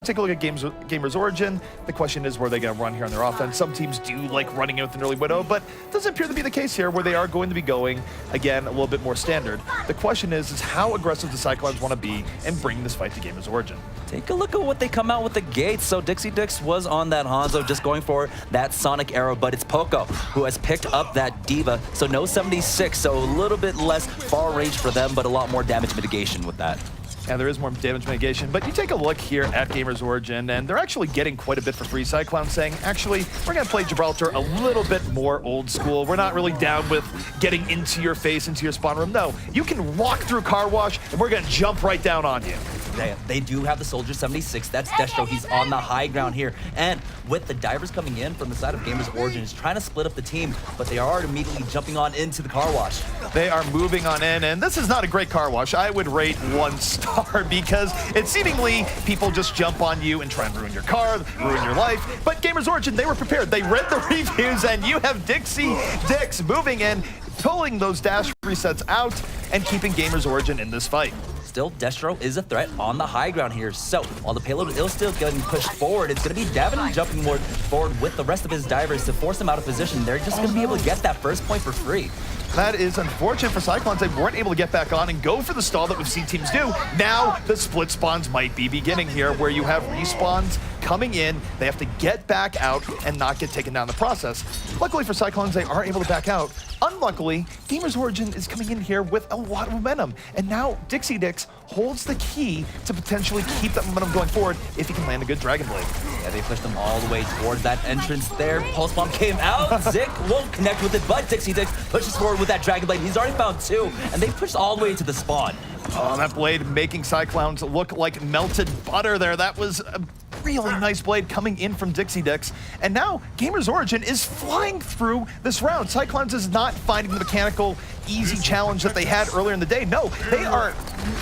take a look at GamersOrigin. The question is, where are they going to run here on their offense? Some teams do like running in with an early widow, but it doesn't appear to be the case here, where they are going to be going, again, a little bit more standard. The question is how aggressive the Cyclowns want to be and bring this fight to GamersOrigin. Take a look at what they come out with the gates. So Dixie Dix was on that Hanzo, just going for that Sonic arrow, but it's Poco who has picked up that Diva. So no 76, so a little bit less far range for them, but a lot more damage mitigation with that. Yeah, there is more damage mitigation, but you take a look here at GamersOrigin, and they're actually getting quite a bit for free. Cyclowns saying, actually, we're going to play Gibraltar a little bit more old school. We're not really down with getting into your face, into your spawn room. No, you can walk through Car Wash, and we're going to jump right down on you. They do have the Soldier 76. That's Destro. He's on the high ground here. And with the divers coming in from the side of GamersOrigin, he's trying to split up the team, but they are immediately jumping on into the Car Wash. They are moving on in, and this is not a great Car Wash. I would rate 1 star because it's seemingly people just jump on you and try and ruin your car, ruin your life. But GamersOrigin, they were prepared. They read the reviews, and you have Dixie Dix moving in, pulling those dash resets out, and keeping GamersOrigin in this fight. Still, Destro is a threat on the high ground here. So while the payload is still getting pushed forward, it's going to be Davin jumping more forward with the rest of his divers to force him out of position. They're just going to be able to get that first point for free. That is unfortunate for Cyclowns. They weren't able to get back on and go for the stall that we've seen teams do. Now the split spawns might be beginning here, where you have respawns coming in. They have to get back out and not get taken down in the process. Luckily for Cyclowns, they are able to back out. Unluckily, GamersOrigin is coming in here with a lot of momentum. And now Dixie Dix holds the key to potentially keep that momentum going forward if he can land a good Dragon Blade. Yeah, they pushed them all the way towards that entrance there. Pulse Bomb came out. Zik won't connect with it, but Dixie Dix pushes forward with that Dragon Blade. He's already found 2, and they pushed all the way to the spawn. Oh, that blade making Cyclowns look like melted butter there. That was a really nice blade coming in from Dixie Dix. And now GamersOrigin is flying through this round. Cyclowns is not finding the mechanical easy challenge that they had earlier in the day. No, they are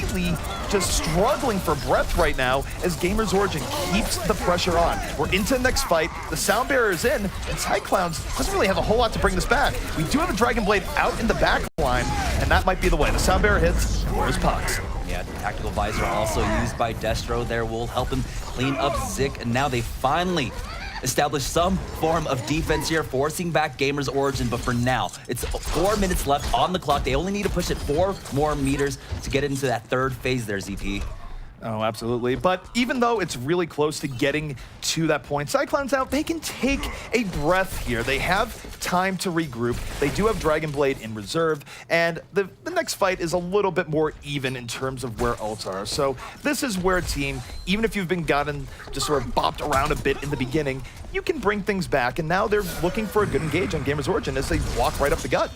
really just struggling for breath right now as GamersOrigin keeps the pressure on. We're into the next fight. The sound barrier is in, and Cyclowns doesn't really have a whole lot to bring this back. We do have a Dragon Blade out in the back line, and that might be the way. The sound barrier hits, and where's Pox? Yeah, Tactical Visor also used by Destro there will help him clean up Zik, and now they finally establish some form of defense here, forcing back GamersOrigin, but for now, it's 4 minutes left on the clock. They only need to push it 4 more meters to get into that third phase there, ZP. Oh, absolutely. But even though it's really close to getting to that point, Cyclowns out, they can take a breath here. They have time to regroup. They do have Dragon Blade in reserve, and the next fight is a little bit more even in terms of where ults are. So this is where a team, even if you've been gotten just sort of bopped around a bit in the beginning, you can bring things back, and now they're looking for a good engage on GamersOrigin as they walk right up the gut.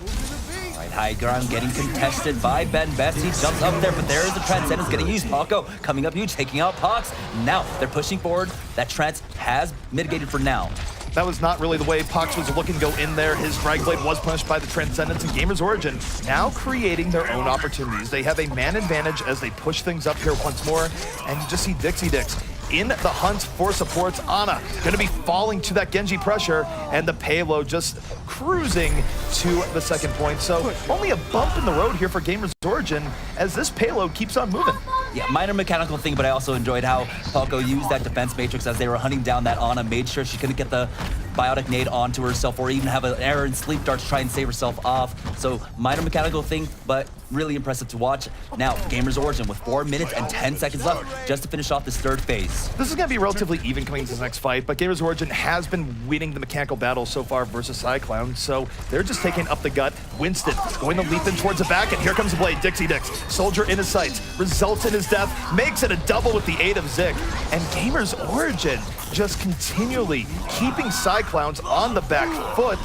High ground getting contested by Ben Best. He jumps up there, but there is the Transcendence getting used. Paco coming up huge, taking out Pox. Now they're pushing forward. That Trance has mitigated for now. That was not really the way Pox was looking to go in there. His Dragon Blade was punished by the Transcendence, and GamersOrigin now creating their own opportunities. They have a man advantage as they push things up here once more, and you just see Dixie Dix in the hunt for supports. Ana going to be falling to that Genji pressure, and the payload just cruising to the second point. So only a bump in the road here for GamersOrigin as this payload keeps on moving. Yeah, minor mechanical thing, but I also enjoyed how Paco used that defense matrix as they were hunting down that Ana, made sure she couldn't get the biotic nade onto herself or even have an error in sleep dart to try and save herself off. So minor mechanical thing, but really impressive to watch. Now, GamersOrigin with 4 minutes and 10 seconds left just to finish off this third phase. This is going to be relatively even coming into this next fight, but GamersOrigin has been winning the mechanical battle so far versus Cyclowns, so they're just taking up the gut. Winston going to leap in towards the back, and here comes the blade. Dixie Dix, Soldier in his sights, results in his death, makes it a double with the aid of Zik, and GamersOrigin just continually keeping Cyclowns on the back foot.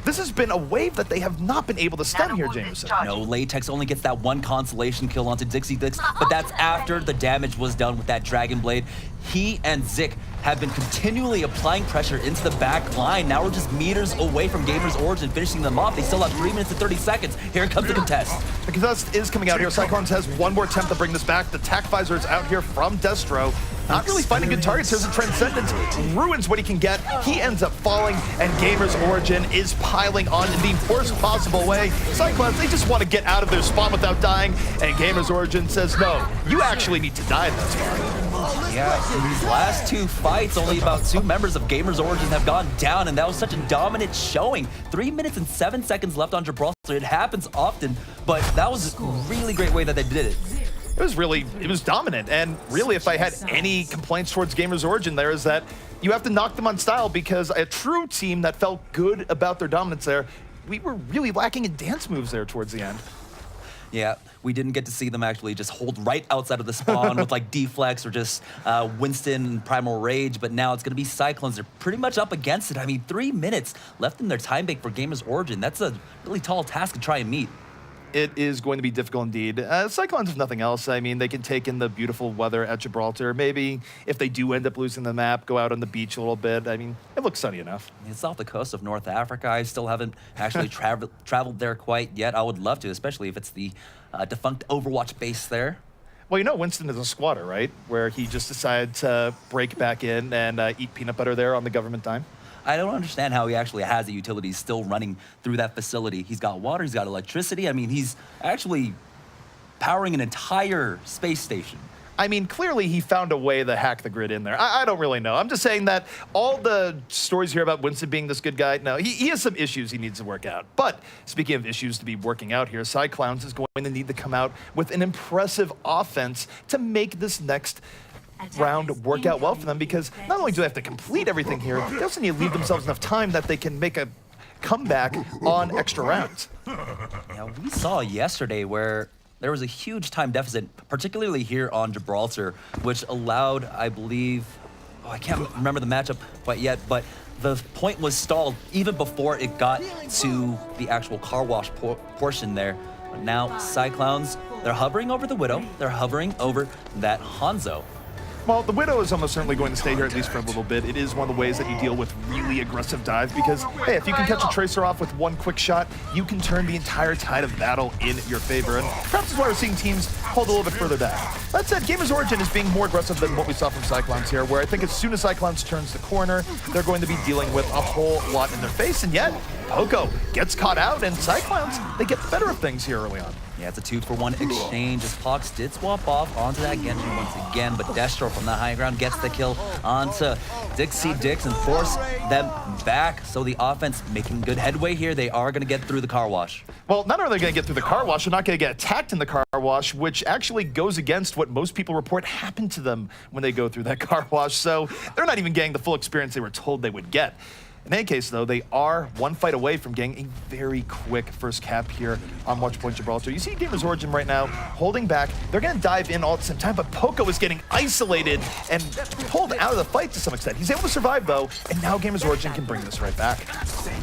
This has been a wave that they have not been able to stem here, Jameson. No, Latex only gets that 1 consolation kill onto Dixie Dix, but that's after the damage was done with that Dragon Blade. He and Zik have been continually applying pressure into the back line. Now we're just meters away from GamersOrigin finishing them off. They still have 3 minutes and 30 seconds. Here comes the contest. The contest is coming out here. Cyclowns has 1 more attempt to bring this back. The Tac Visor is out here from Destro. Not really finding good targets. Here's a Transcendence. Ruins what he can get. He ends up falling, and GamersOrigin is piling on in the worst possible way. Cyclowns, they just want to get out of their spawn without dying, and GamersOrigin says, no, you actually need to die in that spawn. Yeah, in these last two fights, only about 2 members of GamersOrigin have gone down, and that was such a dominant showing. 3 minutes and 7 seconds left on Gibraltar. It happens often, but that was a really great way that they did it. It was dominant, and really, if I had any complaints towards GamersOrigin there, is that you have to knock them on style, because a true team that felt good about their dominance there, we were really lacking in dance moves there towards the end. Yeah, we didn't get to see them actually just hold right outside of the spawn with like Deflex or just Winston and Primal Rage, but now it's going to be Cyclowns. They're pretty much up against it. I mean, 3 minutes left in their time bank for GamersOrigin. That's a really tall task to try and meet. It is going to be difficult indeed. Cyclowns, if nothing else, I mean, they can take in the beautiful weather at Gibraltar. Maybe if they do end up losing the map, go out on the beach a little bit. I mean, it looks sunny enough. It's off the coast of North Africa. I still haven't actually traveled there quite yet. I would love to, especially if it's the defunct Overwatch base there. Well, you know, Winston is a squatter, right? Where he just decided to break back in and eat peanut butter there on the government dime. I don't understand how he actually has the utilities still running through that facility. He's got water, he's got electricity. I mean, he's actually powering an entire space station. I mean, clearly he found a way to hack the grid in there. I don't really know. I'm just saying that all the stories here about Winston being this good guy, no, he has some issues he needs to work out. But speaking of issues to be working out here, Cyclowns is going to need to come out with an impressive offense to make this next round work out well for them, because not only do they have to complete everything here, they also need to leave themselves enough time that they can make a comeback on extra rounds. Yeah, we saw yesterday where there was a huge time deficit, particularly here on Gibraltar, which allowed, I believe, I can't remember the matchup quite yet, but the point was stalled even before it got to the actual car wash portion there. But now Cyclowns, they're hovering over the Widow, they're hovering over that Hanzo. Well, the Widow is almost certainly going to stay here at least for a little bit. It is one of the ways that you deal with really aggressive dives, because, hey, if you can catch a Tracer off with one quick shot, you can turn the entire tide of battle in your favor. And perhaps that's why we're seeing teams hold a little bit further back. That said, GamersOrigin is being more aggressive than what we saw from Cyclowns here, where I think as soon as Cyclowns turns the corner, they're going to be dealing with a whole lot in their face. And yet, Poco gets caught out, and Cyclowns, they get the better of things here early on. Yeah, it's a 2-for-1 exchange as Pox did swap off onto that Genshin once again, but Destro from the high ground gets the kill onto Dixie Dix and force them back. So the offense making good headway here. They are going to get through the car wash. Well, not only are they going to get through the car wash, they're not going to get attacked in the car wash, which actually goes against what most people report happened to them when they go through that car wash. So they're not even getting the full experience they were told they would get. In any case, though, they are one fight away from getting a very quick first cap here on Watch Point Gibraltar. You see GamersOrigin right now holding back. They're going to dive in all at the same time, but Poco is getting isolated and pulled out of the fight to some extent. He's able to survive, though, and now GamersOrigin can bring this right back.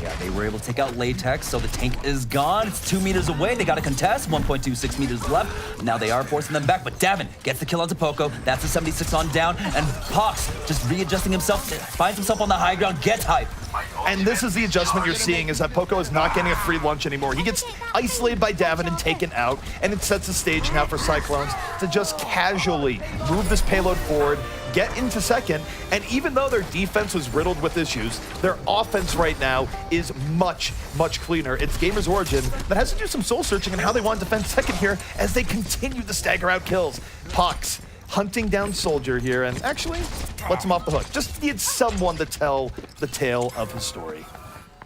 Yeah, they were able to take out Latex, so the tank is gone. It's 2 meters away. They got to contest. 1.26 meters left. Now they are forcing them back, but Davin gets the kill onto Poco. That's a 76 on down, and Pox just readjusting himself, finds himself on the high ground, gets hype. And this is the adjustment you're seeing, is that Poco is not getting a free lunch anymore. He gets isolated by Davin and taken out, and it sets the stage now for Cyclowns to just casually move this payload forward, get into second, and even though their defense was riddled with issues, their offense right now is much, much cleaner. It's GamersOrigin that has to do some soul searching on how they want to defend second here as they continue to stagger out kills. Pox hunting down Soldier here, and actually lets him off the hook. Just needs someone to tell the tale of his story.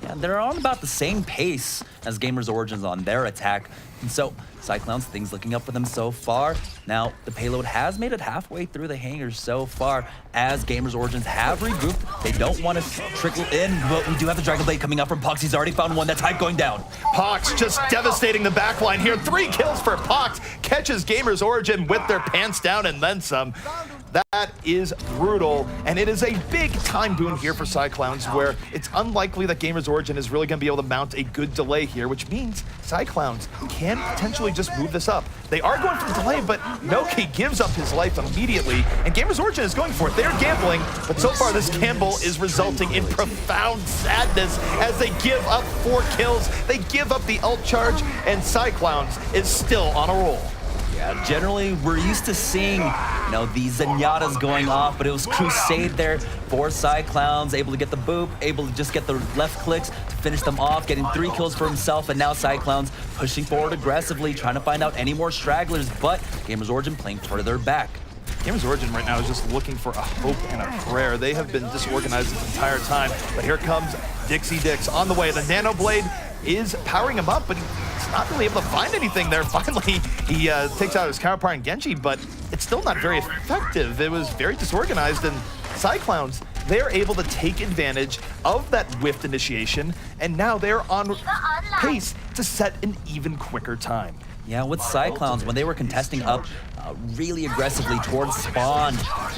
Yeah, they're on about the same pace as GamersOrigin's on their attack. And so, Cyclowns, things looking up for them so far. Now, the payload has made it halfway through the hangars so far as GamersOrigins have regrouped. They don't want to trickle in, but we do have the Dragon Blade coming up from Pox. He's already found one. That's hype going down. Pox just devastating the backline here. 3 kills for Pox. Catches GamersOrigin with their pants down and then some. That is brutal, and it is a big time boon here for Cyclowns, where it's unlikely that GamersOrigin is really going to be able to mount a good delay here, which means Cyclowns can potentially just move this up. They are going for the delay, but Noki gives up his life immediately, and GamersOrigin is going for it. They're gambling, but so far this gamble is resulting in profound sadness as they give up 4 kills. They give up the ult charge, and Cyclowns is still on a roll. Yeah, generally, we're used to seeing, these Zenyatas going off, but it was Crusade there for Cyclowns, able to get the boop, able to just get the left clicks to finish them off, getting 3 kills for himself, and now Cyclowns pushing forward aggressively, trying to find out any more stragglers, but GamersOrigin playing further back. GamersOrigin right now is just looking for a hope and a prayer. They have been disorganized this entire time, but here comes Dixie Dix on the way. The Nano Blade is powering him up, but he's not really able to find anything there. Finally, he takes out his counterpart in Genji, but it's still not very effective. It was very disorganized, and Cyclowns, they're able to take advantage of that whiffed initiation, and now they're on pace to set an even quicker time. Yeah, with Cyclowns, when they were contesting up really aggressively towards spawn,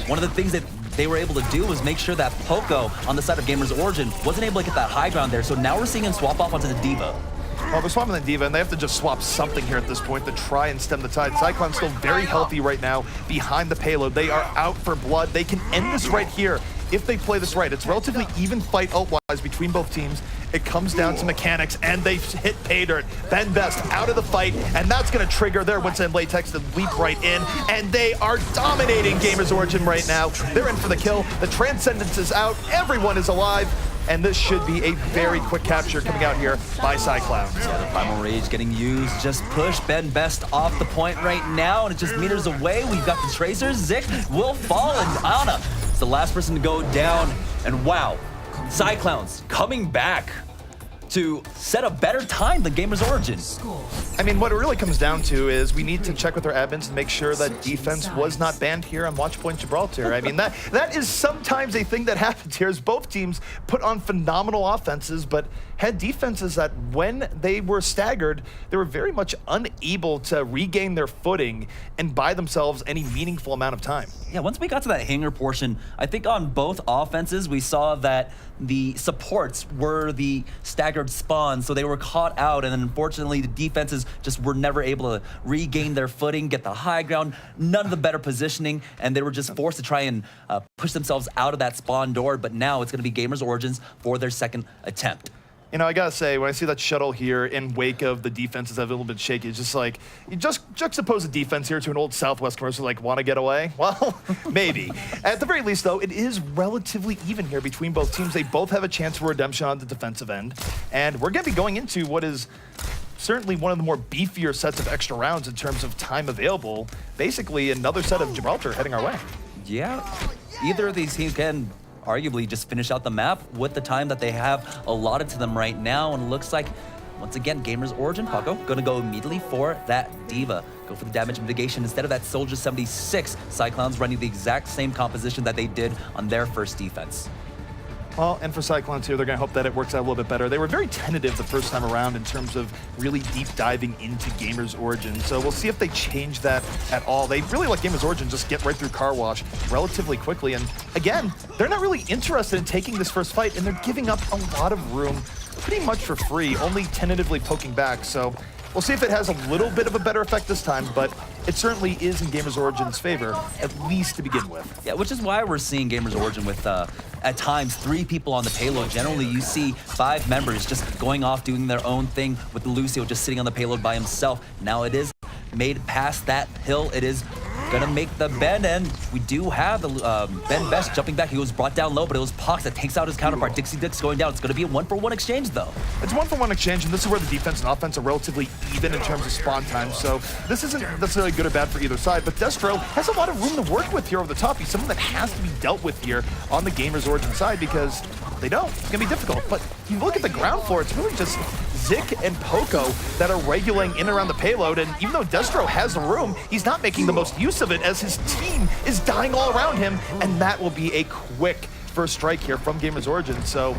one of the things that they were able to do was make sure that Poco on the side of GamersOrigin wasn't able to get that high ground there. So now we're seeing him swap off onto the Diva. Well, they're swapping the Diva, and they have to just swap something here at this point to try and stem the tide. Cyclone's still very healthy right now behind the payload. They are out for blood. They can end this right here if they play this right. It's a relatively even fight ult-wise between both teams. It comes down to mechanics, and they hit pay dirt. Ben Best out of the fight, and that's going to trigger their Winston Latex to leap right in, and they are dominating GamersOrigin right now. They're in for the kill. The Transcendence is out. Everyone is alive. And this should be a very quick capture coming out here by Cyclowns. Yeah, the Primal Rage getting used. Just push Ben Best off the point right now, and it's just meters away. We've got the Tracers. Zik will fall, and Ana is the last person to go down. And wow, Cyclowns coming back to set a better time than GamersOrigin. I mean, what it really comes down to is we need to check with our admins and make sure that defense was not banned here on Watchpoint Gibraltar. I mean, that is sometimes a thing that happens here, is both teams put on phenomenal offenses, but had defenses that when they were staggered, they were very much unable to regain their footing and buy themselves any meaningful amount of time. Yeah, once we got to that hangar portion, I think on both offenses, we saw that the supports were the staggered spawns, so they were caught out, and then unfortunately the defenses just were never able to regain their footing, get the high ground, none of the better positioning, and they were just forced to try and push themselves out of that spawn door, but now it's going to be GamersOrigins for their second attempt. You know, I gotta say, when I see that shuttle here in wake of the defenses that have a little bit shaky, it's just like, you just juxtapose the defense here to an old Southwest commercial like, wanna get away? Well, maybe. At the very least, though, it is relatively even here between both teams. They both have a chance for redemption on the defensive end, and we're gonna be going into what is certainly one of the more beefier sets of extra rounds in terms of time available. Basically, another set of Gibraltar heading our way. Yeah, either of these teams can arguably just finish out the map with the time that they have allotted to them right now, and it looks like, once again, GamersOrigin, Paco, gonna go immediately for that Diva. Go for the damage mitigation instead of that Soldier 76. Cyclowns running the exact same composition that they did on their first defense. Well, and for Cyclowns here, they're going to hope that it works out a little bit better. They were very tentative the first time around in terms of really deep diving into GamersOrigin, so we'll see if they change that at all. They really let GamersOrigin just get right through Car Wash relatively quickly, and again, they're not really interested in taking this first fight, and they're giving up a lot of room pretty much for free, only tentatively poking back, so we'll see if it has a little bit of a better effect this time, but it certainly is in GamersOrigin's favor, at least to begin with. Yeah, which is why we're seeing GamersOrigin with, at times, 3 people on the payload. Generally, you see 5 members just going off, doing their own thing, with Lucio just sitting on the payload by himself. Now it is made past that hill. It is gonna make the bend, and we do have the Ben Best jumping back. He was brought down low, but it was Pox that takes out his counterpart. Dixie Dix going down. It's gonna be a 1-for-1 exchange, though. It's 1-for-1 exchange, and this is where the defense and offense are relatively even in terms of spawn time, so this isn't necessarily good or bad for either side, but Destro has a lot of room to work with here over the top. He's someone that has to be dealt with here on the GamersOrigin side, because they don't. It's gonna be difficult, but you look at the ground floor, it's really just Zik and Poco that are regulating in and around the payload, and even though Destro has the room, he's not making the most use of it as his team is dying all around him, and that will be a quick first strike here from GamersOrigin. So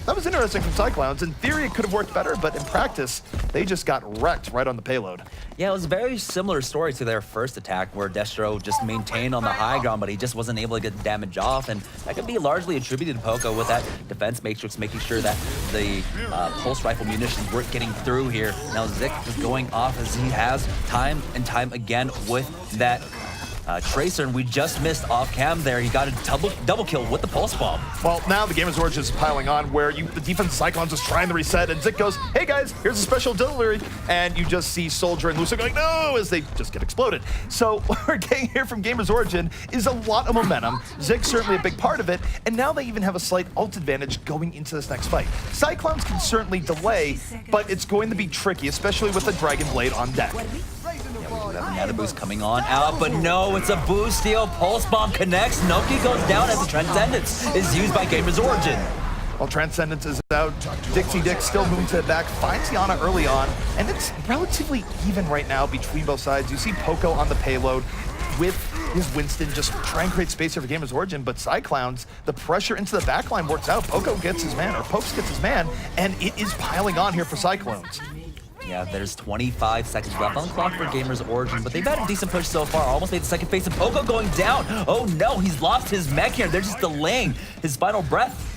that was interesting from Cyclowns. In theory, it could have worked better, but in practice, they just got wrecked right on the payload. Yeah, it was a very similar story to their first attack, where Destro just maintained on the high ground, but he just wasn't able to get damage off, and that could be largely attributed to Poco with that defense matrix, making sure that the pulse rifle munitions weren't getting through here. Now Zik is going off as he has time and time again with that Tracer, and we just missed off cam there. He got a double kill with the pulse bomb. Well, now the GamersOrigin is piling on, where the defense Cyclones is trying to reset, and Zik goes, hey guys, here's a special delivery, and you just see Soldier and Lucio going, no, as they just get exploded. So what we're getting here from GamersOrigin is a lot of momentum. Zik's certainly a big part of it, and now they even have a slight ult advantage going into this next fight. Cyclones can certainly delay, but it's going to be tricky, especially with the Dragon Blade on deck. That banana boost coming on out, but no, it's a boost steal. Pulse bomb connects. Noki goes down as the Transcendence is used by GamersOrigin. While Transcendence is out, Dixie Dix still moving to the back, finds Yana early on, and it's relatively even right now between both sides. You see Poco on the payload with his Winston just try and create space here for GamersOrigin, but Cyclowns, the pressure into the backline works out. Poco gets his man, or Pokes gets his man, and it is piling on here for Cyclowns. Yeah, there's 25 seconds left on the clock for GamersOrigin, but they've had a decent push so far. Almost made the second phase, and Poco going down. Oh no, he's lost his mech here. They're just delaying his final breath.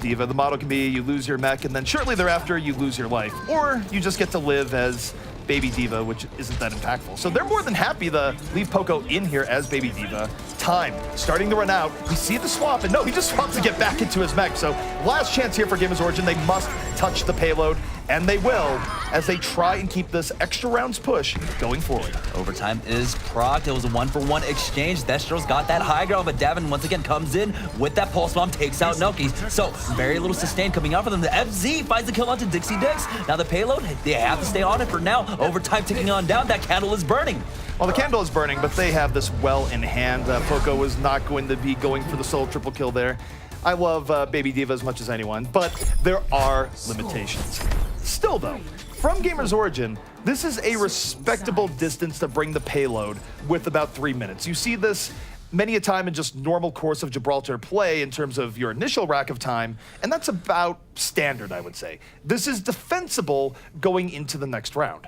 Diva, the model can be you lose your mech, and then shortly thereafter you lose your life. Or you just get to live as Baby Diva, which isn't that impactful. So they're more than happy to leave Poco in here as Baby Diva. Time starting to run out. We see the swap, and no, he just swapped to get back into his mech. So last chance here for GamersOrigin. They must touch the payload, and they will, as they try and keep this extra rounds push going forward. Overtime is procced. It was a 1-for-1 exchange. Destro's got that high ground, but Davin once again comes in with that pulse bomb, takes out Noki. So very little sustain coming out for them. The FZ finds the kill onto Dixie Dix. Now the payload, they have to stay on it for now. Overtime ticking on down. That candle is burning. Well, the candle is burning, but they have this well in hand. Poco is not going to be going for the solo triple kill there. I love Baby Diva as much as anyone, but there are limitations. Still though, from GamersOrigin, this is a respectable distance to bring the payload with about 3 minutes. You see this many a time in just normal course of Gibraltar play in terms of your initial rack of time, and that's about standard, I would say. This is defensible going into the next round.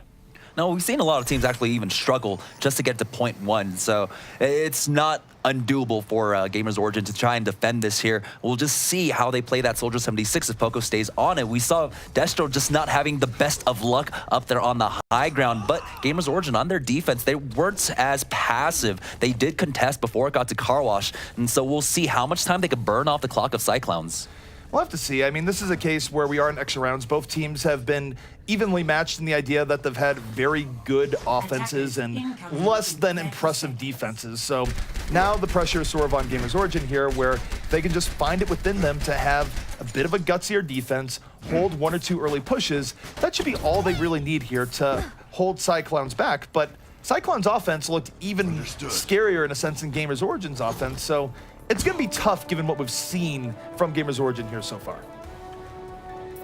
No, we've seen a lot of teams actually even struggle just to get to point 1, so it's not undoable for GamersOrigin to try and defend this here. We'll just see how they play that Soldier 76 if Poco stays on it. We saw Destro just not having the best of luck up there on the high ground, but GamersOrigin on their defense, they weren't as passive. They did contest before it got to Car Wash, and so we'll see how much time they can burn off the clock of Cyclowns. We'll have to see. I mean, this is a case where we are in extra rounds. Both teams have been evenly matched in the idea that they've had very good offenses and less than impressive defenses. So now the pressure is sort of on GamersOrigin here, where they can just find it within them to have a bit of a gutsier defense, hold 1 or 2 early pushes. That should be all they really need here to hold Cyclowns back. But Cyclowns' offense looked even scarier in a sense than GamersOrigin's offense. So it's going to be tough given what we've seen from GamersOrigin here so far.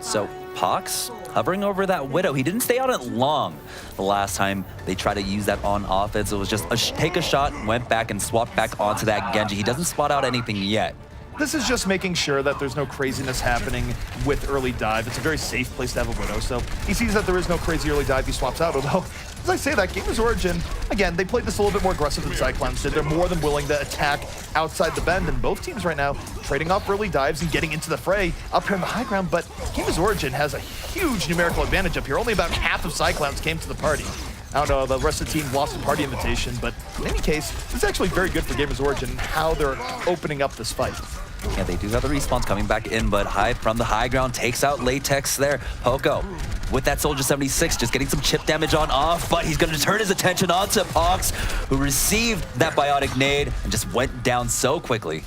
So Pox hovering over that Widow. He didn't stay on it long. The last time they tried to use that on offense, it was just take a shot, went back and swapped back onto that Genji. He doesn't spot out anything yet. This is just making sure that there's no craziness happening with early dive. It's a very safe place to have a Widow, so he sees that there is no crazy early dive, he swaps out. Although, as I say that, GamersOrigin, again, they played this a little bit more aggressive than Cyclowns did. They're more than willing to attack outside the bend, and both teams right now trading off early dives and getting into the fray up here on the high ground, but GamersOrigin has a huge numerical advantage up here. Only about half of Cyclowns came to the party. I don't know, the rest of the team lost the party invitation, but in any case, this is actually very good for GamersOrigin and how they're opening up this fight. Yeah, they do have the respawns coming back in, but Hyde from the high ground takes out Latex there. Poco with that Soldier 76, just getting some chip damage on off, but he's going to turn his attention onto Pox, who received that biotic nade and just went down so quickly.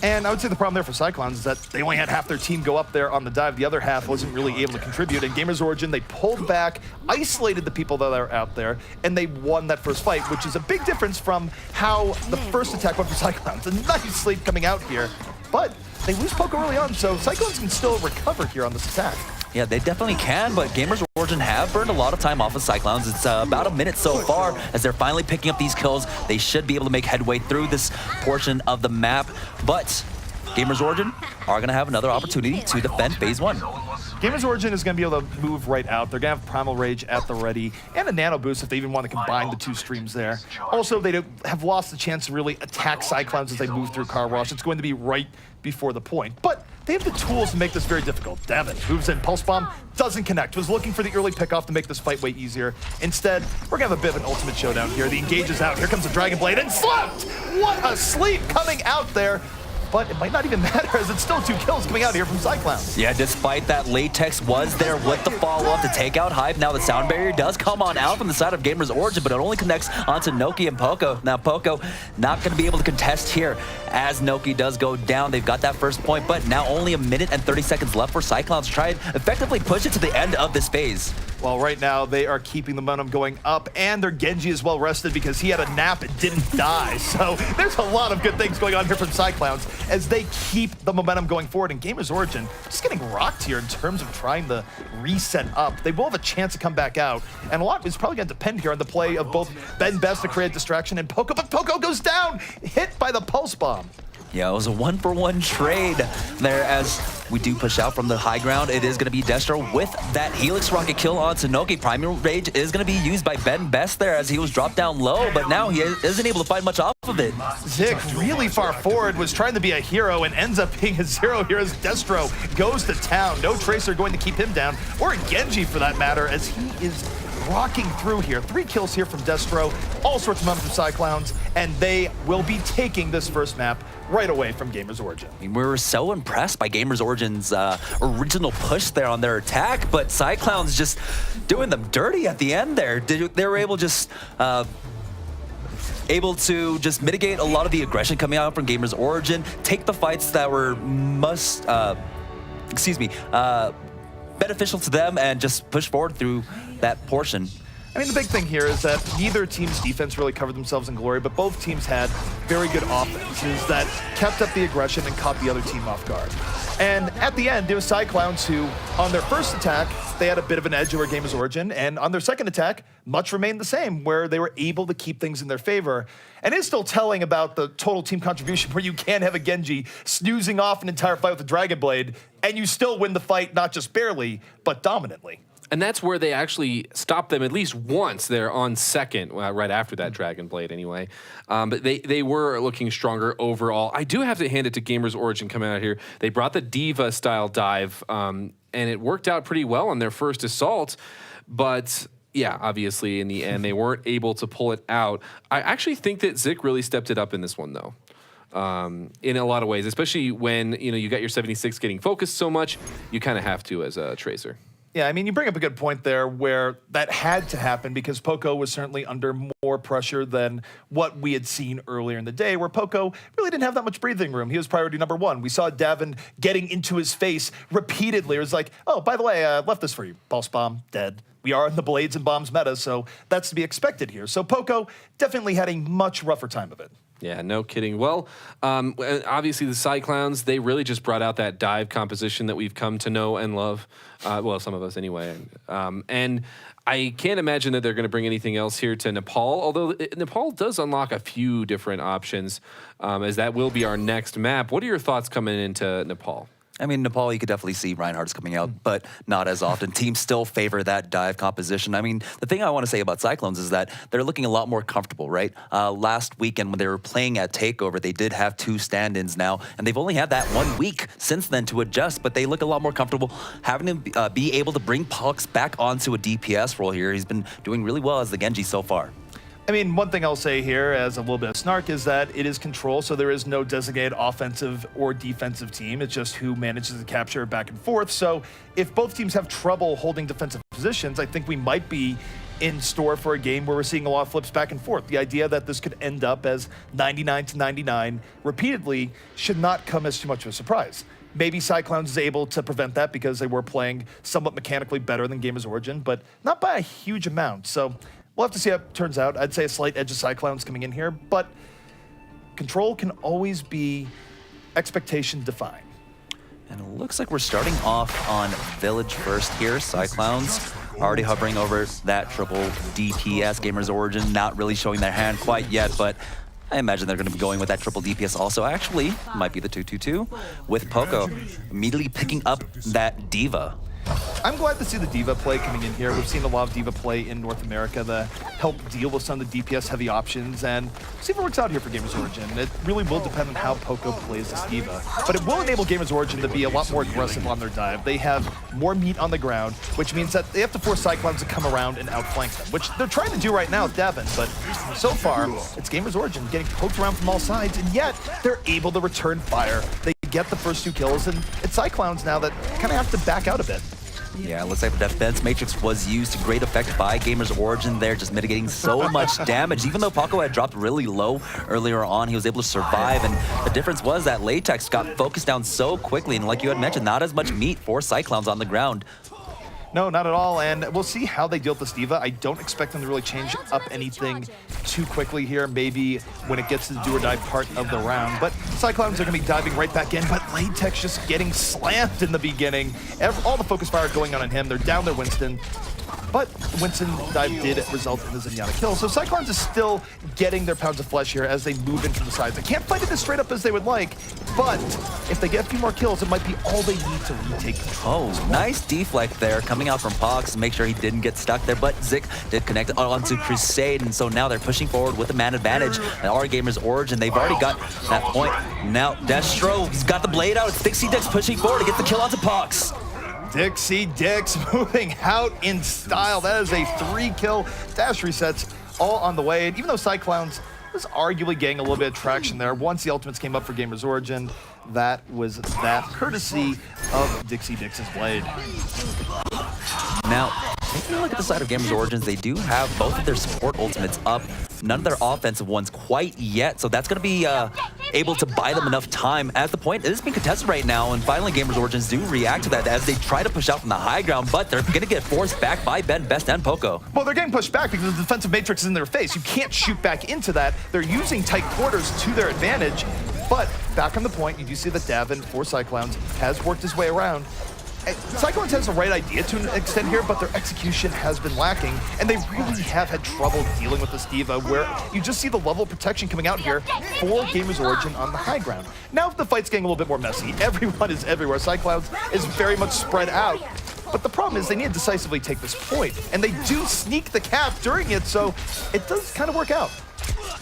And I would say the problem there for Cyclowns is that they only had half their team go up there on the dive. The other half wasn't really able to contribute. And GamersOrigin, they pulled back, isolated the people that are out there, and they won that first fight, which is a big difference from how the first attack went for Cyclowns. A nice sleep coming out here, but they lose Poco early on, so Cyclowns can still recover here on this attack. Yeah, they definitely can, but GamersOrigin have burned a lot of time off of Cyclowns. It's about a minute so far as they're finally picking up these kills. They should be able to make headway through this portion of the map, but GamersOrigin are going to have another opportunity to defend Phase 1. GamersOrigin is going to be able to move right out. They're going to have Primal Rage at the ready and a Nano Boost if they even want to combine the two streams there. Also, they have lost the chance to really attack Cyclowns as they move through Car Wash. It's going to be right before the point, but they have the tools to make this very difficult. Davin moves in, Pulse Bomb doesn't connect, was looking for the early pickoff to make this fight way easier. Instead, we're gonna have a bit of an ultimate showdown here. The engage is out, here comes the Dragon Blade, and slept! What a sleep coming out there! But it might not even matter as it's still 2 kills coming out here from Cyclowns. Yeah, despite that, Latex was there with the follow-up to take out Hype. Now the sound barrier does come on out from the side of GamersOrigin, but it only connects onto Noki and Poco. Now Poco not going to be able to contest here as Noki does go down. They've got that first point, but now only a minute and 30 seconds left for Cyclowns to try and effectively push it to the end of this phase. Well, right now they are keeping the momentum going up, and their Genji is well rested because he had a nap and didn't die. So there's a lot of good things going on here from Cyclowns as they keep the momentum going forward. And GamersOrigin just getting rocked here in terms of trying to reset up. They will have a chance to come back out, and a lot is probably going to depend here on the play of both Ben Best to create a distraction and Poco, but Poco goes down, hit by the pulse bomb. Yeah, it was a 1-for-1 trade there as we do push out from the high ground. It is going to be Destro with that Helix rocket kill on Sanoki. Primal Rage is going to be used by Ben Best there as he was dropped down low, but now he isn't able to find much off of it. Zik really far forward, was trying to be a hero and ends up being a zero here as Destro goes to town. No Tracer going to keep him down, or a Genji for that matter, as he is rocking through here. 3 kills here from Destro, all sorts of momentum from Cyclowns, and they will be taking this first map right away from GamersOrigin. I mean, we were so impressed by GamersOrigin's original push there on their attack, but Cyclowns just doing them dirty at the end there. They were able to just mitigate a lot of the aggression coming out from GamersOrigin, take the fights that were beneficial to them, and just push forward through that portion. I mean, the big thing here is that neither team's defense really covered themselves in glory, but both teams had very good offenses that kept up the aggression and caught the other team off guard. And at the end, it was Cyclowns who, on their first attack, they had a bit of an edge over GamersOrigin, and on their second attack, much remained the same, where they were able to keep things in their favor. And it's still telling about the total team contribution, where you can have a Genji snoozing off an entire fight with a Dragon Blade, and you still win the fight, not just barely, but dominantly. And that's where they actually stopped them at least once there on second, right after that Dragon Blade anyway. But they were looking stronger overall. I do have to hand it to GamersOrigin coming out here. They brought the Diva-style dive, and it worked out pretty well on their first assault. But yeah, obviously in the end, they weren't able to pull it out. I actually think that Zik really stepped it up in this one, though. In a lot of ways, especially when you got your 76 getting focused so much, you kind of have to as a Tracer. Yeah, I mean, you bring up a good point there where that had to happen because Poco was certainly under more pressure than what we had seen earlier in the day, where Poco really didn't have that much breathing room. He was priority number 1. We saw Davin getting into his face repeatedly. It was like, oh, by the way, I left this for you. Pulse bomb, dead. We are in the blades and bombs meta, so that's to be expected here. So Poco definitely had a much rougher time of it. Yeah, no kidding. Well, obviously the Cyclowns, they really just brought out that dive composition that we've come to know and love. Well, some of us anyway. And I can't imagine that they're going to bring anything else here to Nepal, although Nepal does unlock a few different options, as that will be our next map. What are your thoughts coming into Nepal? I mean, Nepal, you could definitely see Reinhardt's coming out, but not as often. Teams still favor that dive composition. I mean, the thing I want to say about Cyclones is that they're looking a lot more comfortable, right? Last weekend when they were playing at TakeOver, they did have 2 stand-ins now, and they've only had that 1 week since then to adjust, but they look a lot more comfortable having to be able to bring Pux back onto a DPS role here. He's been doing really well as the Genji so far. I mean, one thing I'll say here as a little bit of snark is that it is control, so there is no designated offensive or defensive team. It's just who manages to capture back and forth. So if both teams have trouble holding defensive positions, I think we might be in store for a game where we're seeing a lot of flips back and forth. The idea that this could end up as 99-99 repeatedly should not come as too much of a surprise. Maybe Cyclowns is able to prevent that because they were playing somewhat mechanically better than GamersOrigin, but not by a huge amount. So we'll have to see how it turns out. I'd say a slight edge of Cyclowns coming in here, but control can always be expectation defying. And it looks like we're starting off on Village first here. Cyclowns already hovering over that triple DPS. GamersOrigin not really showing their hand quite yet, but I imagine they're going to be going with that triple DPS also. Actually, might be the 2-2-2 with Poco immediately picking up that Diva. I'm glad to see the Diva play coming in here. We've seen a lot of Diva play in North America to help deal with some of the DPS-heavy options, and see if it works out here for GamersOrigin. It really will depend on how Poco plays this Diva, but it will enable GamersOrigin to be a lot more aggressive on their dive. They have more meat on the ground, which means that they have to force Cyclowns to come around and outflank them, which they're trying to do right now with Davin, but so far, it's GamersOrigin getting poked around from all sides, and yet they're able to return fire. They get the first 2 kills, and it's Cyclowns now that kind of have to back out a bit. Yeah, it looks like the defense matrix was used to great effect by GamersOrigin there, just mitigating so much damage. Even though Paco had dropped really low earlier on, he was able to survive, and the difference was that Latex got focused down so quickly, and like you had mentioned, not as much meat for Cyclowns on the ground. No, not at all, and we'll see how they deal with this D.Va. I don't expect them to really change up anything too quickly here, maybe when it gets to the do-or-die part of the round. But Cyclowns are going to be diving right back in, but Latex just getting slammed in the beginning. All the focus fire going on him. They're down their Winston. But Winston dive did result in the Zenyatta kill. So Cyclowns is still getting their pounds of flesh here as they move in from the sides. They can't fight it as straight up as they would like, but if they get a few more kills, it might be all they need to retake control. Oh, nice deflect there coming out from Pox to make sure he didn't get stuck there, but Zik did connect onto Crusade, and so now they're pushing forward with the man advantage. And our GamersOrigin, they've already got that point. Now Destro, he's got the blade out. It's Dixie Dix pushing forward to get the kill onto Pox. Dixie Dix moving out in style. That is a 3-kill dash resets all on the way. And even though Cyclowns was arguably getting a little bit of traction there, once the ultimates came up for GamersOrigin, that was that courtesy of Dixie Dix's blade. Now, taking a look at the side of GamersOrigin, they do have both of their support ultimates up, none of their offensive ones quite yet, so that's going to be able to buy them enough time. As the point is being contested right now, and finally GamersOrigin do react to that as they try to push out from the high ground, but they're going to get forced back by Ben, Best, and Poco. Well, they're getting pushed back because the defensive matrix is in their face. You can't shoot back into that. They're using tight quarters to their advantage, but back on the point, you do see that Davin for Cyclowns has worked his way around. Cyclowns has the right idea to an extent here, but their execution has been lacking, and they really have had trouble dealing with this D.Va, where you just see the level of protection coming out here for GamersOrigin on the high ground. Now the fight's getting a little bit more messy. Everyone is everywhere. Cyclowns is very much spread out, but the problem is they need to decisively take this point, and they do sneak the cap during it, so it does kind of work out.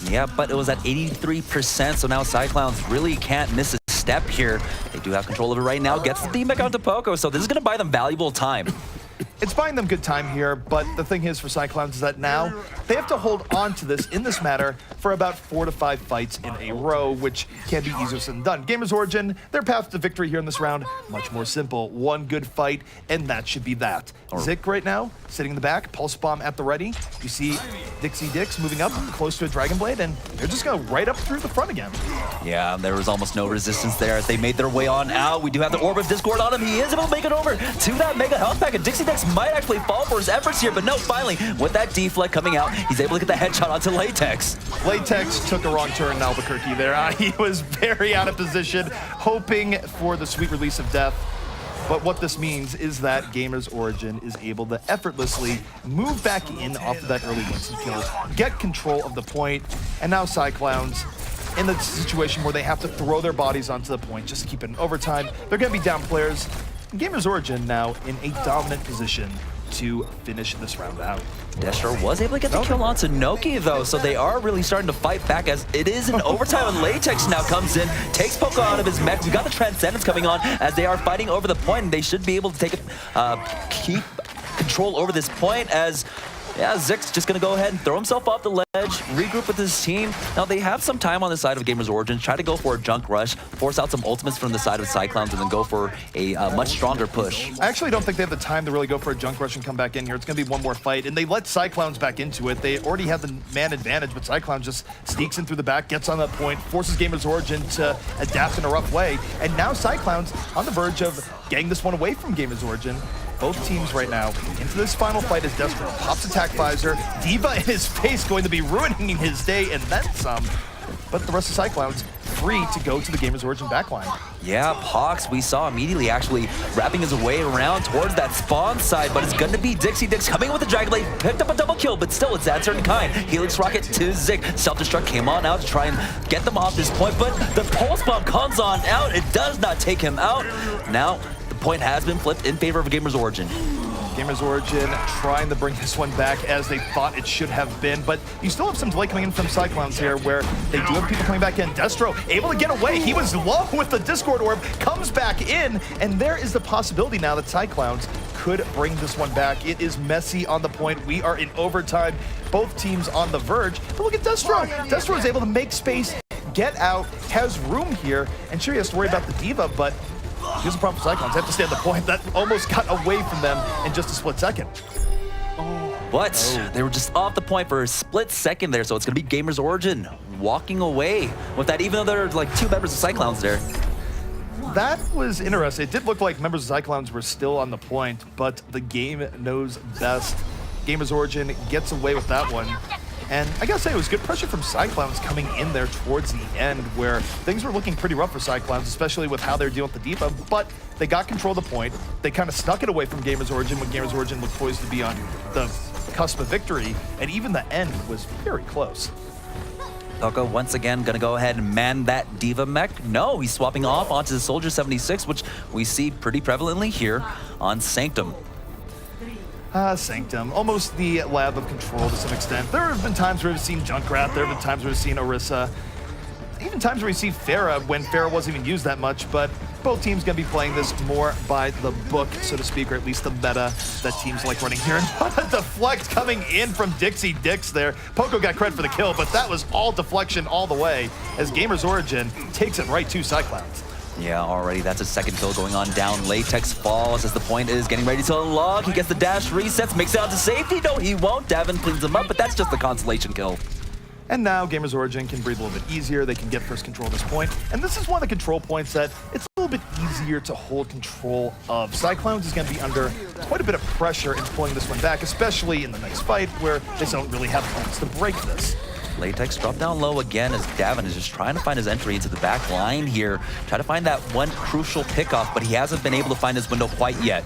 Yeah, but it was at 83%, so now Cyclowns really can't miss a step here. They do have control of it right now. Gets the beam back onto Poco, so this is going to buy them valuable time. It's buying them good time here, but the thing is for Cyclowns is that now they have to hold on to this in this matter for about 4 to 5 fights in a row, which can be easier said than done. GamersOrigin, their path to victory here in this round, much more simple. One good fight, and that should be that. Zik right now, sitting in the back, Pulse Bomb at the ready. You see Dixie Dix moving up close to a Dragon Blade, and they're just going to right up through the front again. Yeah, there was almost no resistance there as they made their way on out. We do have the Orb of Discord on him. He is able to make it over to that Mega Health Pack, and Dixie Dix might actually fall for his efforts here, but no, finally, with that deflect coming out, he's able to get the headshot onto Latex. Latex took a wrong turn in Albuquerque there. He was very out of position, hoping for the sweet release of death. But what this means is that GamersOrigin is able to effortlessly move back in off of that early Winston kill, get control of the point, and now Cyclowns in the situation where they have to throw their bodies onto the point just to keep it in overtime. They're going to be down players. GamersOrigin now in a dominant position to finish this round out. Destro was able to get the kill onto Noki though, so they are really starting to fight back as it is in overtime, and Latex now comes in, takes Poco out of his mech. We got the Transcendence coming on as they are fighting over the point, and they should be able to take keep control over this point as yeah, Zik's just going to go ahead and throw himself off the ledge, regroup with his team. Now, they have some time on the side of GamersOrigin, try to go for a junk rush, force out some ultimates from the side of Cyclowns, and then go for a much stronger push. I actually don't think they have the time to really go for a junk rush and come back in here. It's going to be one more fight, and they let Cyclowns back into it. They already have the man advantage, but Cyclowns just sneaks in through the back, gets on that point, forces GamersOrigin to adapt in a rough way, and now Cyclowns on the verge of getting this one away from GamersOrigin. Both teams right now into this final fight as Destro pops attack visor. D.Va in his face going to be ruining his day and then some. But the rest of Cyclowns free to go to the GamersOrigin backline. Yeah, Pox, we saw immediately actually wrapping his way around towards that spawn side, but it's going to be Dixie Dix coming in with the Dragon Blade, picked up a double kill, but still it's that certain kind. Helix Rocket to Zik. Self-destruct came on out to try and get them off this point, but the Pulse Bomb comes on out. It does not take him out. Now, point has been flipped in favor of GamersOrigin. GamersOrigin trying to bring this one back as they thought it should have been, but you still have some delay coming in from Cyclowns here where they do have people coming back in. Destro able to get away. He was low with the Discord Orb, comes back in, and there is the possibility now that Cyclowns could bring this one back. It is messy on the point. We are in overtime. Both teams on the verge. But look at Destro. Destro is able to make space, get out, has room here, and sure he has to worry about the D.Va, but here's the problem for Cyclowns. They have to stay on the point. That almost got away from them in just a split second. But they were just off the point for a split second there, so it's going to be GamersOrigin walking away with that, even though there are like 2 members of Cyclowns there. that was interesting. It did look like members of Cyclowns were still on the point, but the game knows best. GamersOrigin gets away with that one. And I gotta say, it was good pressure from Cyclowns coming in there towards the end, where things were looking pretty rough for Cyclowns, especially with how they're dealing with the D.Va, but they got control of the point. They kind of snuck it away from GamersOrigin when GamersOrigin looked poised to be on the cusp of victory, and even the end was very close. Poco once again gonna go ahead and man that D.Va mech. No, he's swapping off onto the Soldier 76, which we see pretty prevalently here on Sanctum. Sanctum, almost the lab of control to some extent. There have been times where we've seen Junkrat, there have been times where we've seen Orisa, even times where we see Pharah when Pharah wasn't even used that much, but both teams gonna be playing this more by the book, so to speak, or at least the meta that teams like running here. And what a deflect coming in from Dixie Dix there. Poco got credit for the kill, but that was all deflection all the way as GamersOrigin takes it right to Cyclowns. Yeah, already that's a second kill going on down. Latex falls as the point is getting ready to unlock. He gets the dash resets, makes it out to safety. No, he won't. Davin cleans him up, but that's just the consolation kill. And now GamersOrigin can breathe a little bit easier. They can get first control at this point. And this is one of the control points that it's a little bit easier to hold control of. Cyclowns is going to be under quite a bit of pressure in pulling this one back, especially in the next fight where they don't really have points to break this. Latex dropped down low again as Davin is just trying to find his entry into the back line here. Try to find that one crucial pickoff, but he hasn't been able to find his window quite yet.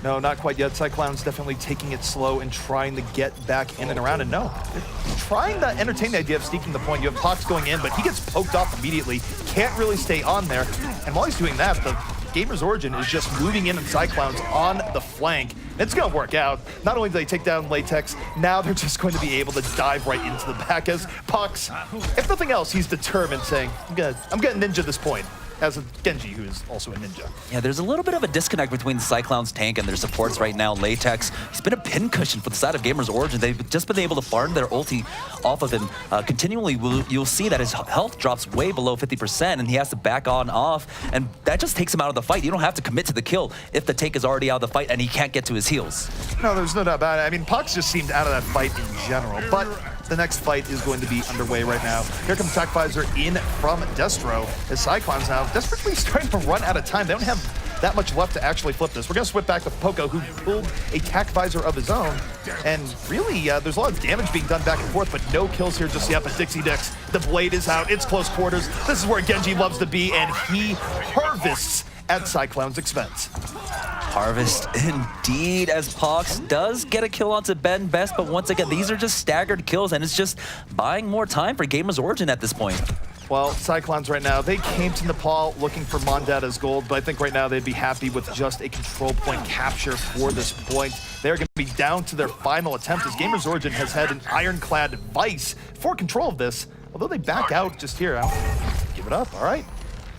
No, not quite yet. Cyclowns definitely taking it slow and trying to get back in and around. And no, they're trying to entertain the idea of sneaking the point. You have Pox going in, but he gets poked off immediately. Can't really stay on there. And while he's doing that, the GamersOrigin is just moving in on Cyclowns on the flank. It's going to work out. Not only do they take down Latex, now they're just going to be able to dive right into the back as Pox, if nothing else, he's determined, saying, I'm gonna ninja this point. As a Genji, who is also a ninja. Yeah, there's a little bit of a disconnect between the Cyclowns tank and their supports right now. Latex, he's been a pincushion for the side of GamersOrigin. They've just been able to farm their ulti off of him. Continually, you'll see that his health drops way below 50% and he has to back on off, and that just takes him out of the fight. You don't have to commit to the kill if the tank is already out of the fight and he can't get to his heals. No, there's no doubt about it. I mean, Pox just seemed out of that fight in general, but the next fight is going to be underway right now. Here comes Tackvisor in from Destro as Cyclowns now desperately starting to run out of time. They don't have that much left to actually flip this. We're going to switch back with Poco, who pulled a Tackvisor of his own. And really, there's a lot of damage being done back and forth, but no kills here just yet. But Dixie Dix, the blade is out. It's close quarters. This is where Genji loves to be, and he harvests at Cyclown's expense. Harvest indeed, as Pox does get a kill onto Ben Best, but once again, these are just staggered kills, and it's just buying more time for GamersOrigin at this point. Well, Cyclowns right now, they came to Nepal looking for Mondada's gold, but I think right now they'd be happy with just a control point capture for this point. They're going to be down to their final attempt as GamersOrigin has had an ironclad vice for control of this, although they back out just here. I'll give it up, all right.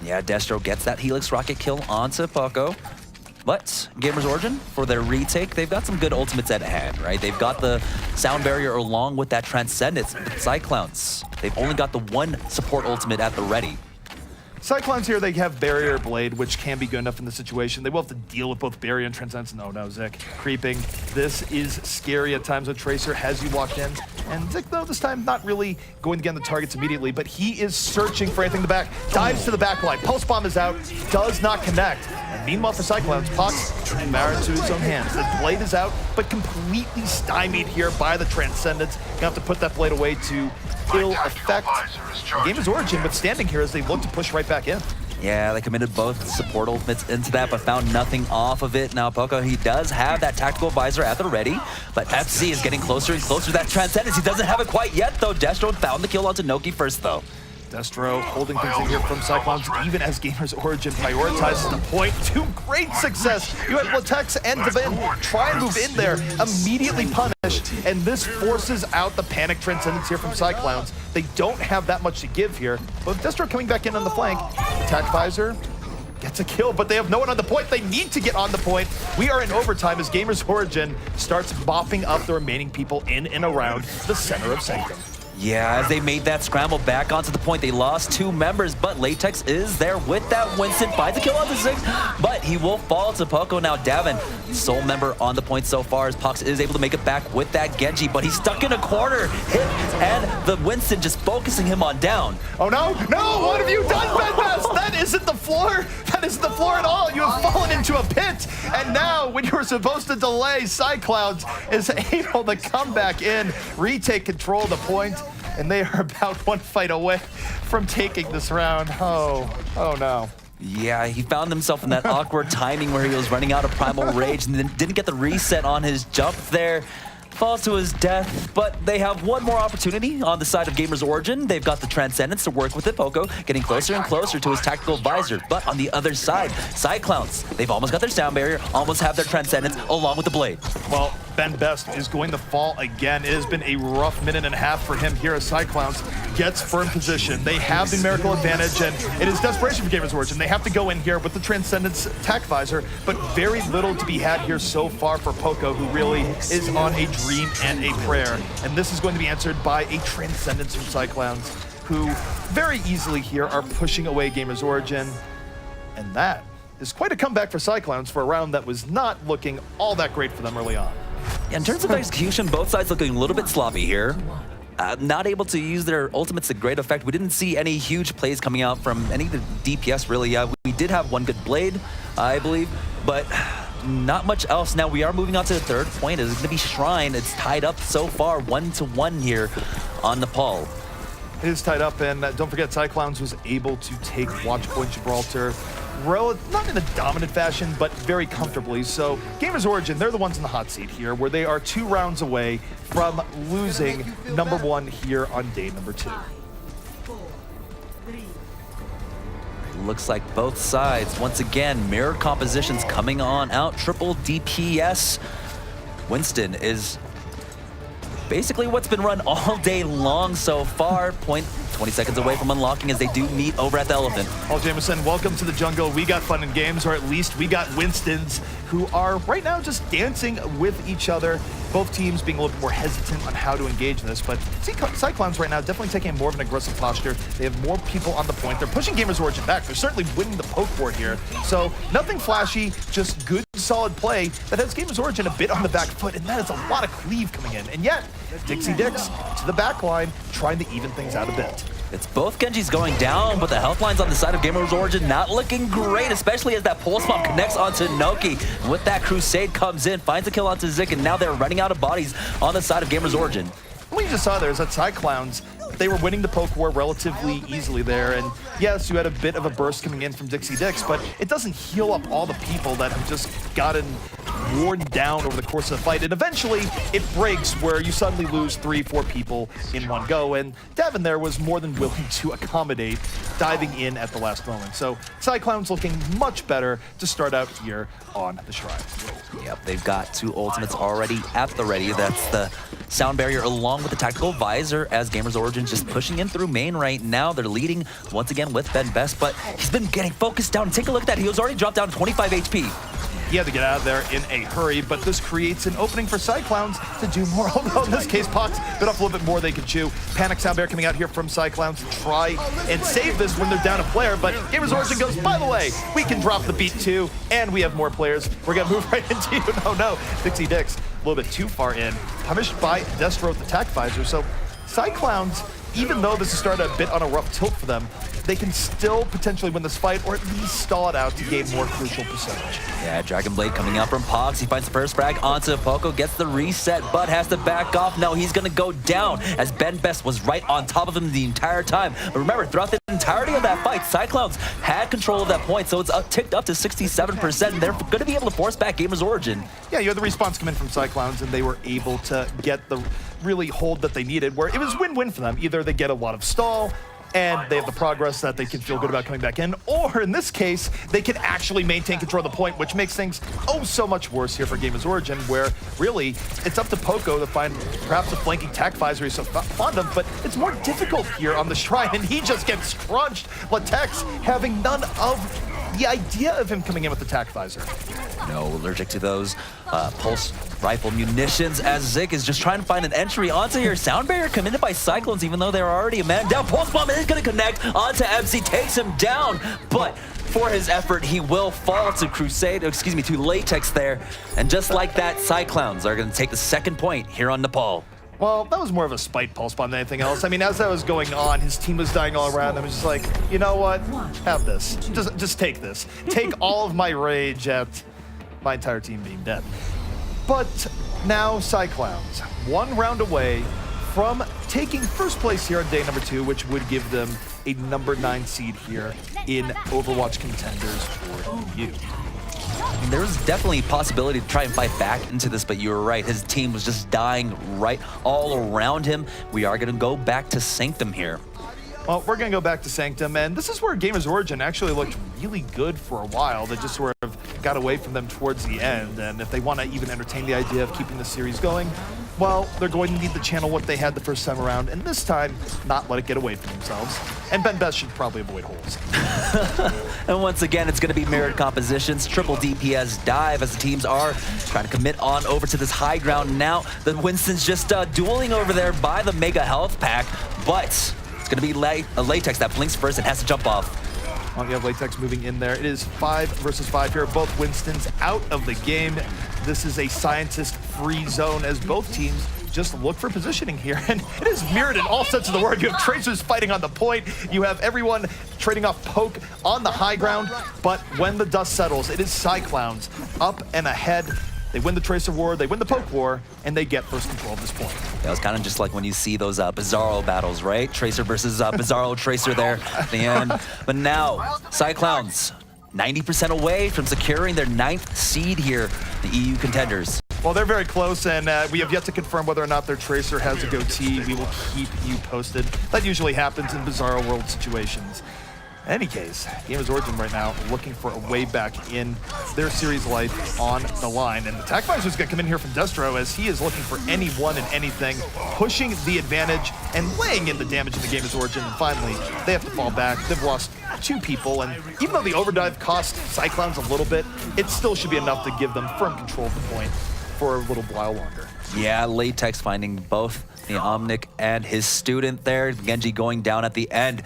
Yeah, Destro gets that Helix Rocket kill onto Poco. But GamersOrigin, for their retake, they've got some good ultimates at hand, right? They've got the Sound Barrier along with that Transcendence. But Cyclowns, they've only got the one support ultimate at the ready. Cyclowns here, they have Barrier Blade, which can be good enough in this situation. They will have to deal with both Barrier and Transcendence. No, Zik creeping. This is scary at times with Tracer as you walk in. And Zik, though, this time not really going to get on the targets immediately, but he is searching for anything in the back. Dives to the back line. Pulse Bomb is out, does not connect. And meanwhile for Cyclowns, Pox turning Baron to his own hands. The blade is out, but completely stymied here by the Transcendence. Gonna have to put that blade away to ill effect. GamersOrigin withstanding here as they look to push right back in. Yeah, they committed both support ultimates into that, but found nothing off of it. Now, Poco, he does have that tactical visor at the ready, but FC is getting closer and closer to that Transcendence. He doesn't have it quite yet, though. Destro found the kill onto Noki first, though. Destro holding things in here from Cyclowns, even as GamersOrigin prioritizes the point to great success. You have Latex and Devin try and move in there, immediately punished, and this forces out the panic Transcendence here from Cyclowns. They don't have that much to give here, but Destro coming back in on the flank. Tackvisor gets a kill, but they have no one on the point. They need to get on the point. We are in overtime as GamersOrigin starts mopping up the remaining people in and around the center of Sanctum. Yeah, as they made that scramble back onto the point, they lost 2 members, but Latex is there with that Winston, finds a kill on the 6, but he will fall to Poco. Now Davin, sole member on the point so far, as Pox is able to make it back with that Genji, but he's stuck in a corner, hit, and the Winston just focusing him on down. Oh no, what have you done, Ben Best? That isn't the floor, That isn't the floor at all. You have fallen into a pit. And now, when you were supposed to delay, Cyclowns is able to come back in, retake control of the point, and they are about one fight away from taking this round. Oh no. Yeah, he found himself in that awkward timing where he was running out of Primal Rage and then didn't get the reset on his jump there. Falls to his death, but they have one more opportunity on the side of GamersOrigin. They've got the Transcendence to work with it. Poco getting closer and closer to his tactical visor. But on the other side, Cyclowns, they've almost got their sound barrier, almost have their Transcendence along with the blade. Well, Ben Best is going to fall again. It has been a rough minute and a half for him here as Cyclowns gets firm position. They have the numerical advantage, and it is desperation for GamersOrigin. They have to go in here with the Transcendence attack visor, but very little to be had here so far for Poco, who really is on a dream and a prayer. And this is going to be answered by a Transcendence from Cyclowns, who very easily here are pushing away GamersOrigin. And that is quite a comeback for Cyclowns for a round that was not looking all that great for them early on. In terms of execution, both sides looking a little bit sloppy here. Not able to use their ultimates to great effect. We didn't see any huge plays coming out from any of the DPS, really. We did have one good blade, I believe, but not much else. Now we are moving on to the third point. It's going to be Shrine. It's tied up so far 1-1 here on Nepal. It is tied up, and don't forget, Cyclowns was able to take Watch Point Gibraltar, not in a dominant fashion, but very comfortably. So GamersOrigin, they're the ones in the hot seat here, where they are 2 rounds away from losing #1 here on day number 2. Looks like both sides, once again, mirror compositions coming on out. Triple DPS. Winston is basically what's been run all day long so far. Point 20 seconds away from unlocking as they do meet over at the Elephant. Paul Jameson, welcome to the jungle. We got fun and games, or at least we got Winstons, who are right now just dancing with each other. Both teams being a little bit more hesitant on how to engage this, but Cyclowns right now definitely taking more of an aggressive posture. They have more people on the point. They're pushing GamersOrigin back. They're certainly winning the poke board here. So nothing flashy, just good, solid play that has GamersOrigin a bit on the back foot, and that is a lot of cleave coming in. And yet, Dixie Dix to the back line, trying to even things out a bit. It's both Genjis going down, but the health lines on the side of GamersOrigin not looking great, especially as that pulse bomb connects onto Noki. And with that, Crusade comes in, finds a kill onto Zik, and now they're running out of bodies on the side of GamersOrigin. What you just saw there is that Cyclowns, they were winning the poke war relatively easily there, and yes, you had a bit of a burst coming in from Dixie Dix, but it doesn't heal up all the people that have just gotten worn down over the course of the fight, and eventually it breaks where you suddenly lose 3-4 people in one go, and Davin there was more than willing to accommodate, diving in at the last moment. So Cyclowns looking much better to start out here on the Shrine. Yep, they've got 2 ultimates already at the ready. That's the sound barrier along with the tactical visor, as GamersOrigin just pushing in through main right now. They're leading once again with Ben Best, but he's been getting focused down. Take a look at that. He was already dropped down to 25 HP. He had to get out of there in a hurry, but this creates an opening for Cyclowns to do more. Although in this case, Pox bit off a little bit more they could chew. Panic sound bear coming out here from Cyclowns to try and save this when they're down a player, but GamersOrigin goes, by the way, we can drop the beat too, and we have more players. We're gonna move right into you. No, Dixie Dix, a little bit too far in. Punished by Destro with the attack visor, so Cyclowns, even though this has started a bit on a rough tilt for them, they can still potentially win this fight, or at least stall it out to gain more crucial percentage. Yeah, Dragon Blade coming out from Pox. He finds the first frag onto Poco, gets the reset, but has to back off. No, he's gonna go down, as Ben Best was right on top of him the entire time. But remember, throughout the entirety of that fight, Cyclowns had control of that point, so it's ticked up to 67%, and they're gonna be able to force back GamersOrigin. Yeah, you had the response come in from Cyclowns, and they were able to get the really hold that they needed, where it was win-win for them. Either they get a lot of stall, and they have the progress that they can feel good about coming back in, or in this case, they can actually maintain control of the point, which makes things so much worse here for GamersOrigin, where really it's up to Poco to find perhaps a flanking tack visor he's so fond of, but it's more difficult here on the Shrine, and he just gets crunched. Latex having none of the idea of him coming in with the tack visor. No, allergic to those pulse rifle munitions, as Zik is just trying to find an entry onto your sound barrier committed by Cyclowns, even though they're already a man down. Pulse bomb is going to connect onto MC, takes him down, but for his effort, he will fall to to Latex there. And just like that, Cyclowns are going to take the second point here on Nepal. Well, that was more of a spite pulse bomb than anything else. I mean, as that was going on, his team was dying all around. I was just like, you know what? Have this. Just take this. Take all of my rage at my entire team being dead. But now Cyclowns, 1 round away from taking first place here on day number 2, which would give them a number 9 seed here in Overwatch Contenders for EU. There was definitely a possibility to try and fight back into this, but you were right. His team was just dying right all around him. We are going to go back to Sanctum here. Well, we're going to go back to Sanctum, and this is where GamersOrigin actually looked really good for a while. They just sort of got away from them towards the end, and if they want to even entertain the idea of keeping the series going, well, they're going to need to channel what they had the first time around, and this time, not let it get away from themselves. And Ben Best should probably avoid holes. And once again, it's going to be mirrored compositions, triple DPS dive as the teams are trying to commit on over to this high ground now. The Winston's just dueling over there by the Mega Health Pack, but it's going to be Latex that blinks first and has to jump off. Well, you have Latex moving in there. It is 5 versus 5 here. Both Winstons out of the game. This is a scientist-free zone as both teams just look for positioning here. And it is mirrored in all sense of the word. You have Tracers fighting on the point. You have everyone trading off poke on the high ground. But when the dust settles, it is Cyclowns up and ahead. They win the Tracer war, they win the poke war, and they get first control of this point. That was kind of just like when you see those Bizarro battles, right? Tracer versus Bizarro Tracer there at the end. But now, Cyclowns, 90% away from securing their 9th seed here, the EU Contenders. Well, they're very close, and we have yet to confirm whether or not their Tracer has a goatee. We will keep you posted. That usually happens in Bizarro World situations. In any case, GamersOrigin right now looking for a way back in their series life on the line. And the Attack Visor's going to come in here from Destro as he is looking for anyone and anything, pushing the advantage and laying in the damage in the GamersOrigin. And finally, they have to fall back. They've lost 2 people, and even though the overdive cost Cyclowns a little bit, it still should be enough to give them firm control of the point for a little while longer. Yeah, Latex finding both the Omnic and his student there. Genji going down at the end.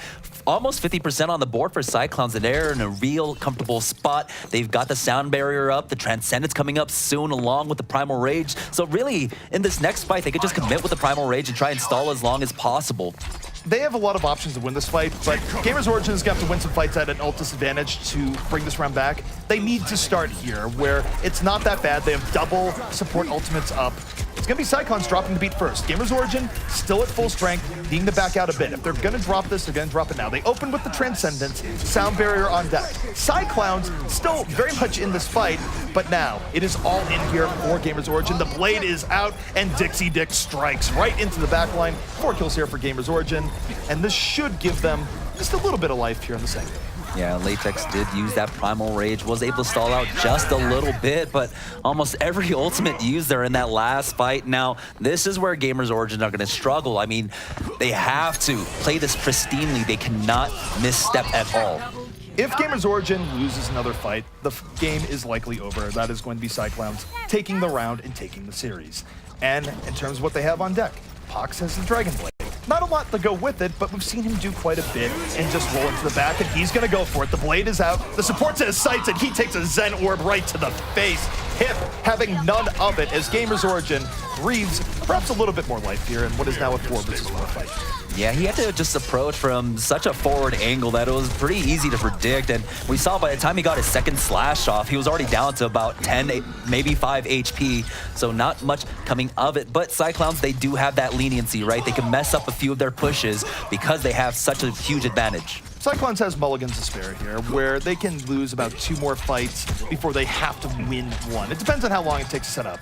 Almost 50% on the board for Cyclowns, and they're in a real comfortable spot. They've got the sound barrier up, the Transcendence coming up soon along with the Primal Rage. So really, in this next fight, they could just commit with the Primal Rage and try and stall as long as possible. They have a lot of options to win this fight, but GamersOrigin is going to have to win some fights at an ult disadvantage to bring this round back. They need to start here, where it's not that bad. They have double support ultimates up. It's going to be Cyclowns dropping the beat first. GamersOrigin still at full strength, needing to back out a bit. If they're going to drop this, they're going to drop it now. They open with the Transcendence, sound barrier on deck. Cyclowns still very much in this fight, but now it is all in here for GamersOrigin. The blade is out, and Dixie Dick strikes right into the back line. 4 kills here for GamersOrigin, and this should give them just a little bit of life here in the second. Yeah, Latex did use that Primal Rage, was able to stall out just a little bit, but almost every ultimate used there in that last fight. Now, this is where GamersOrigin are going to struggle. I mean, they have to play this pristinely. They cannot misstep at all. If GamersOrigin loses another fight, the game is likely over. That is going to be Cyclowns taking the round and taking the series. And in terms of what they have on deck, Pox has the Dragon Blade. Not a lot to go with it, but we've seen him do quite a bit and just roll into the back, and he's going to go for it. The blade is out. The support's at his sights, and he takes a Zen Orb right to the face. Hip having none of it as GamersOrigin breathes perhaps a little bit more life here in what is now a 4 versus 4 fight. Yeah, he had to just approach from such a forward angle that it was pretty easy to predict. And we saw by the time he got his second slash off, he was already down to about 10, maybe 5 HP. So not much coming of it. But Cyclowns, they do have that leniency, right? They can mess up a few of their pushes because they have such a huge advantage. Cyclowns has mulligans to spare here, where they can lose about 2 more fights before they have to win 1. It depends on how long it takes to set up.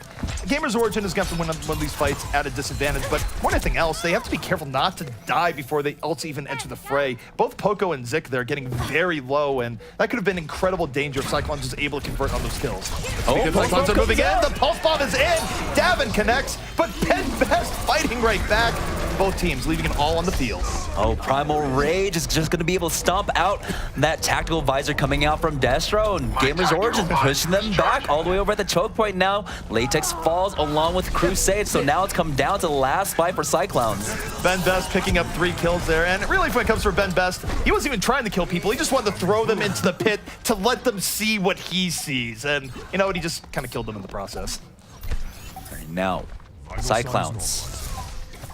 GamersOrigin is going to have to win one of these fights at a disadvantage, but more than anything else, they have to be careful not to die before they ults even enter the fray. Both Poco and Zik there getting very low, and that could have been incredible danger if Cyclowns was able to convert on those kills. Because Cyclowns are moving in, the Pulse Bomb is in, Davin connects, but Ben Best fighting right back. Both teams leaving it all on the field. Oh, Primal Rage is just going to be able to stomp out that Tactical Visor coming out from Destro, and GamersOrigin pushing them back all the way over at the choke point now. Latex falls along with Crusade, so now it's come down to the last fight for Cyclowns. Ben Best picking up 3 kills there, and really when it comes for Ben Best, he wasn't even trying to kill people, he just wanted to throw them into the pit to let them see what he sees, and you know what, he just kind of killed them in the process. Now, Cyclowns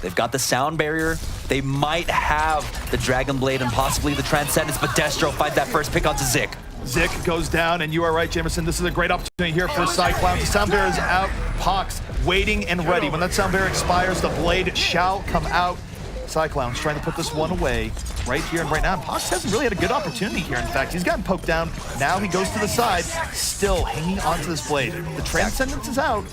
They've got the sound barrier. They might have the Dragon Blade and possibly the Transcendence, but Destro finds that first pick onto Zik. Zik goes down, and you are right, Jamerson. This is a great opportunity here for Cyclowns. The sound barrier is out. Pox waiting and ready. When that sound barrier expires, the blade shall come out. Cyclowns trying to put this one away right here and right now. Pox hasn't really had a good opportunity here. In fact, he's gotten poked down. Now he goes to the side, still hanging onto this blade. The Transcendence is out.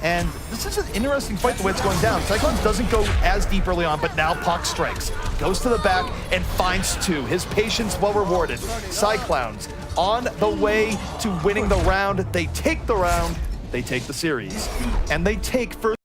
And this is an interesting fight the way it's going down. Cyclowns doesn't go as deep early on, but now Pox strikes. Goes to the back and finds two. His patience well rewarded. Cyclowns on the way to winning the round. They take the round, they take the series, and they take first.